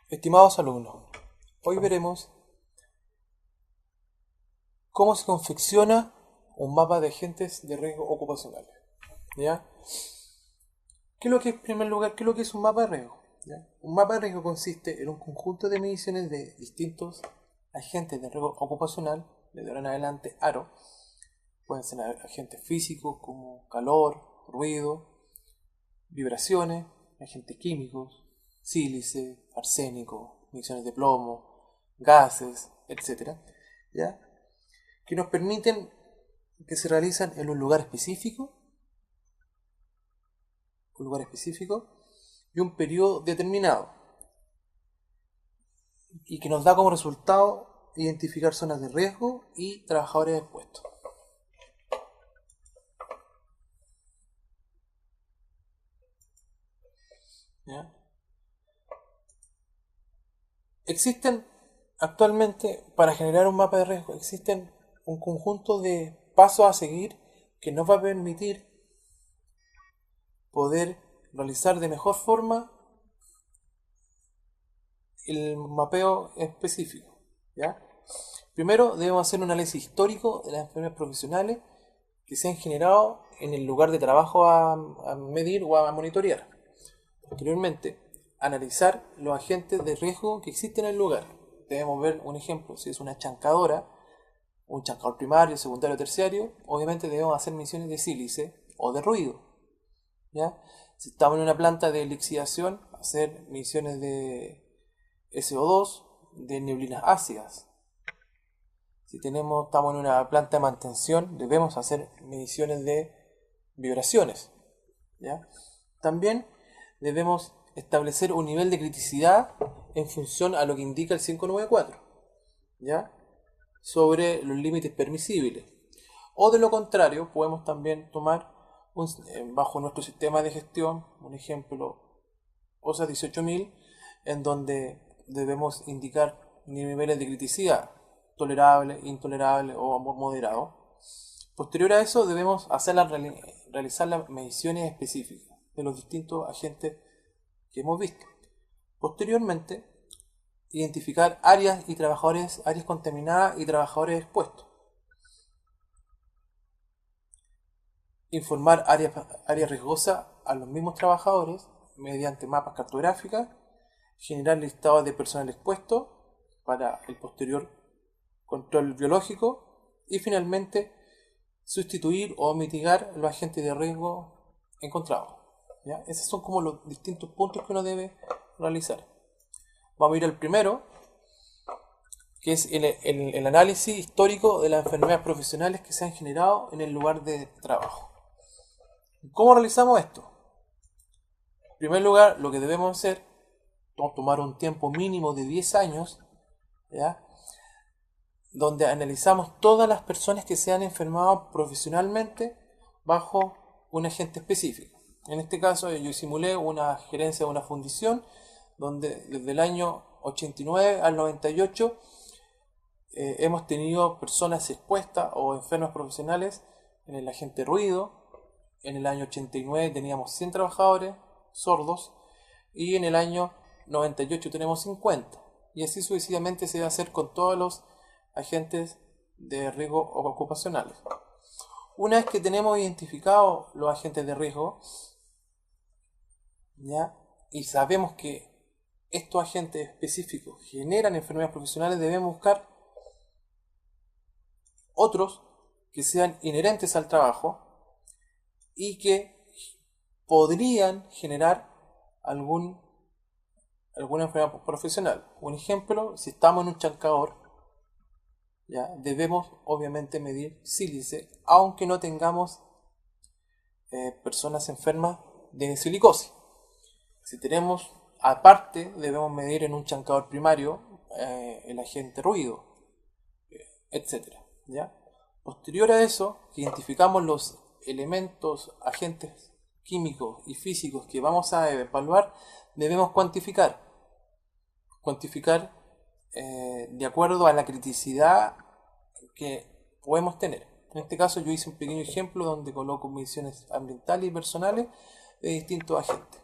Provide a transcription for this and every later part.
Estimados alumnos, hoy veremos cómo se confecciona un mapa de agentes de riesgo ocupacional. ¿Ya? ¿Qué es lo que, en primer lugar, qué es lo que es un mapa de riesgo? ¿Ya? Un mapa de riesgo consiste en un conjunto de mediciones de distintos agentes de riesgo ocupacional, de ahora en adelante ARO. Pueden ser agentes físicos como calor, ruido, vibraciones, agentes químicos, sílice, arsénico, emisiones de plomo, gases, etc. ¿Ya? Que nos permiten que se realizan en un lugar específico y un periodo determinado, y que nos da como resultado identificar zonas de riesgo y trabajadores expuestos. ¿Ya? Existen actualmente, para generar un mapa de riesgo, existen un conjunto de pasos a seguir que nos va a permitir poder realizar de mejor forma el mapeo específico. ¿Ya? Primero debemos hacer un análisis histórico de las enfermedades profesionales que se han generado en el lugar de trabajo a medir o a monitorear. Posteriormente, analizar los agentes de riesgo que existen en el lugar. Debemos ver un ejemplo, si es una chancadora, un chancador primario, secundario, terciario, obviamente debemos hacer mediciones de sílice o de ruido. ¿Ya? Si estamos en una planta de lixiviación, hacer mediciones de SO2, de neblinas ácidas. Si estamos en una planta de mantención, debemos hacer mediciones de vibraciones. ¿Ya? También debemos establecer un nivel de criticidad en función a lo que indica el 594, ¿ya? Sobre los límites permisibles. O de lo contrario, podemos también tomar bajo nuestro sistema de gestión, un ejemplo, OSA 18000, en donde debemos indicar niveles de criticidad, tolerable, intolerable o moderado. Posterior a eso debemos realizar las mediciones específicas de los distintos agentes que hemos visto. Posteriormente, identificar áreas y trabajadores, áreas contaminadas y trabajadores expuestos. Informar áreas riesgosas a los mismos trabajadores mediante mapas cartográficas, generar listados de personal expuesto para el posterior control biológico y finalmente sustituir o mitigar los agentes de riesgo encontrados. ¿Ya? Esos son como los distintos puntos que uno debe realizar. Vamos a ir al primero, que es el análisis histórico de las enfermedades profesionales que se han generado en el lugar de trabajo. ¿Cómo realizamos esto? En primer lugar, lo que debemos hacer es tomar un tiempo mínimo de 10 años, ¿ya? Donde analizamos todas las personas que se han enfermado profesionalmente bajo un agente específico. En este caso yo simulé una gerencia de una fundición donde desde el año 89 al 98 hemos tenido personas expuestas o enfermas profesionales en el agente ruido. En el año 89 teníamos 100 trabajadores sordos y en el año 98 tenemos 50. Y así sucesivamente se va a hacer con todos los agentes de riesgo ocupacionales. Una vez que tenemos identificados los agentes de riesgo, ¿ya? Y sabemos que estos agentes específicos generan enfermedades profesionales, debemos buscar otros que sean inherentes al trabajo y que podrían generar alguna enfermedad profesional. Un ejemplo, si estamos en un chancador, ¿ya? Debemos obviamente medir sílice, aunque no tengamos personas enfermas de silicosis. Si tenemos, aparte, debemos medir en un chancador primario el agente ruido, etc. ¿Ya? Posterior a eso, que identificamos los elementos, agentes químicos y físicos que vamos a evaluar, debemos cuantificar de acuerdo a la criticidad que podemos tener. En este caso yo hice un pequeño ejemplo donde coloco mediciones ambientales y personales de distintos agentes.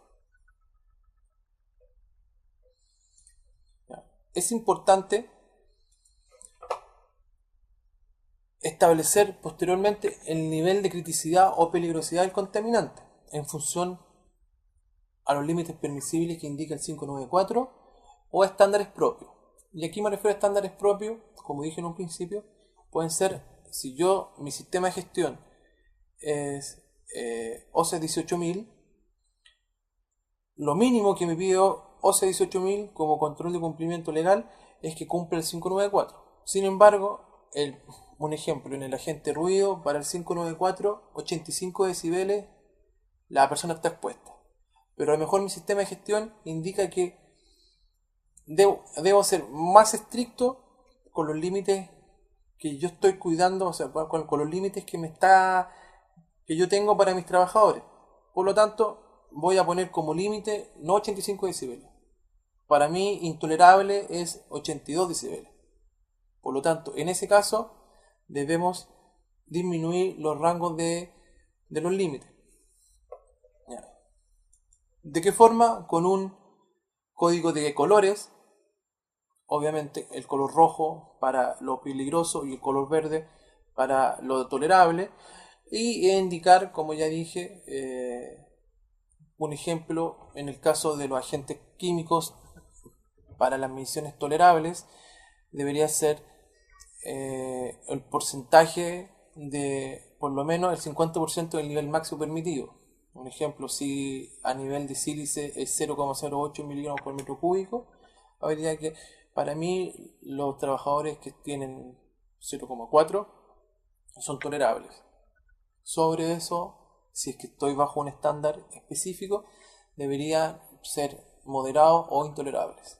es importante establecer posteriormente el nivel de criticidad o peligrosidad del contaminante en función a los límites permisibles que indica el 594 o estándares propios. Y aquí me refiero a estándares propios, como dije en un principio, pueden ser, si mi sistema de gestión es OSE 18000, lo mínimo que me pide OSE 18000 como control de cumplimiento legal es que cumpla el 594. Sin embargo, un ejemplo, en el agente ruido, para el 594, 85 decibeles, la persona está expuesta. Pero a lo mejor mi sistema de gestión indica que debo ser más estricto con los límites que yo estoy cuidando, o sea, con los límites que yo tengo para mis trabajadores. Por lo tanto, voy a poner como límite no 85 decibeles. Para mí, intolerable es 82 decibeles. Por lo tanto, en ese caso, debemos disminuir los rangos de los límites. ¿De qué forma? Con un código de colores. Obviamente el color rojo para lo peligroso y el color verde para lo tolerable. Y indicar, como ya dije, un ejemplo en el caso de los agentes químicos para las mediciones tolerables debería ser el porcentaje de por lo menos el 50% del nivel máximo permitido. Un ejemplo, si a nivel de sílice es 0,08 miligramos por metro cúbico, habría que, para mí, los trabajadores que tienen 0,4 son tolerables. Sobre eso, si es que estoy bajo un estándar específico, deberían ser moderados o intolerables.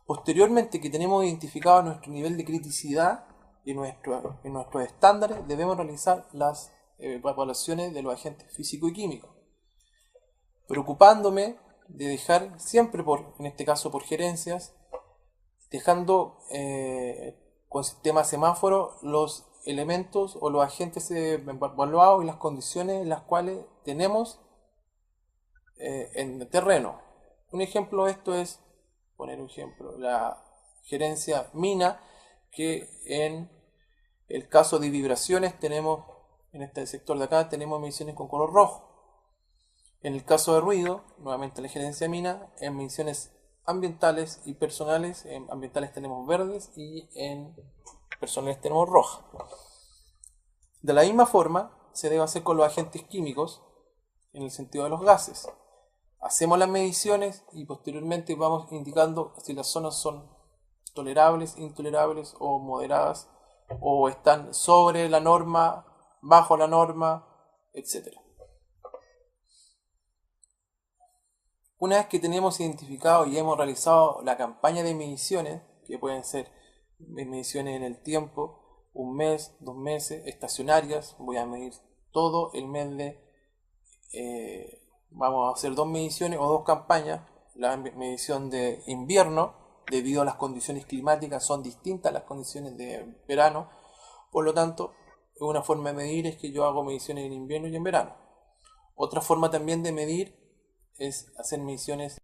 Posteriormente que tenemos identificado nuestro nivel de criticidad y nuestros estándares, debemos realizar las evaluaciones de los agentes físicos y químicos, preocupándome de dejar siempre, en este caso por gerencias, dejando con sistema semáforo los elementos o los agentes evaluados y las condiciones en las cuales tenemos en el terreno. Un ejemplo de esto es, poner un ejemplo, la gerencia mina, que en el caso de vibraciones tenemos, en este sector de acá, tenemos mediciones con color rojo. En el caso de ruido, nuevamente la gerencia mina, en mediciones ambientales y personales, en ambientales tenemos verdes y en personales tenemos roja. De la misma forma, se debe hacer con los agentes químicos en el sentido de los gases. Hacemos las mediciones y posteriormente vamos indicando si las zonas son tolerables, intolerables o moderadas, o están sobre la norma, bajo la norma, etc. Una vez que tenemos identificado y hemos realizado la campaña de mediciones, que pueden ser mediciones en el tiempo, un mes, 2 meses, estacionarias, voy a medir todo el mes vamos a hacer 2 mediciones o 2 campañas. La medición de invierno, debido a las condiciones climáticas, son distintas a las condiciones de verano. Por lo tanto, una forma de medir es que yo hago mediciones en invierno y en verano. Otra forma también de medir es hacer mediciones